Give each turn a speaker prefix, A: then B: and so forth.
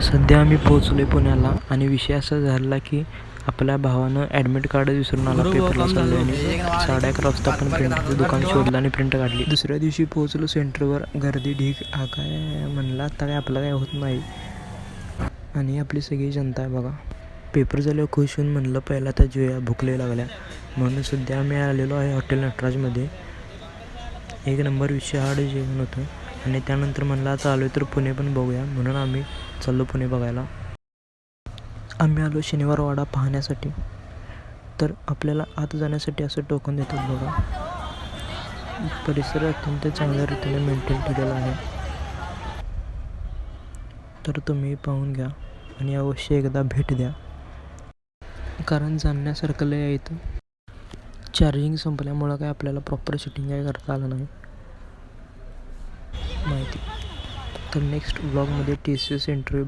A: सध्या आम्ही पोहोचलो पुण्याला आणि विषय असा झाला की आपल्या भावानं ॲडमिट कार्ड विसरून आला पेपरला चालल्याने 11:30 वाजता आपण प्रिंटरचं दुकान शोधलं आणि प्रिंट काढली. दुसऱ्या दिवशी पोहोचलो सेंटरवर. गर्दी ढीक. काय म्हणलं आता काय आपलं काय होत नाही आणि आपली सगळी जनता आहे बघा. पेपर झाल्यावर खुश होऊन म्हणलं पहिला तर जेवूया, भूक लई लागल्या. म्हणून सध्या आम्ही आलेलो आहे हॉटेल नटराजमध्ये. एक नंबर विषय जेवण होतं आणि त्यानंतर म्हणलं आता आलो तर पुणे पण बघूया, म्हणून आम्ही चाललो पुणे बघायला. आम्ही आलो शनिवारवाडा पाहण्यासाठी. तर आपल्याला आत जाण्यासाठी असं टोकन देतात बघा. परिसर अत्यंत चांगल्या रीतीने मेंटेन केलेला आहे, तर तुम्ही पाहून घ्या आणि अवश्य एकदा भेट द्या, कारण जाणण्यासारखं लय आहे इथं. चार्जिंग संपल्यामुळं काय आपल्याला प्रॉपर शूटिंग काय करता आलं नाही माहिती. तर नेक्स्ट ब्लॉगमध्ये TCS इंटरव्ह्यू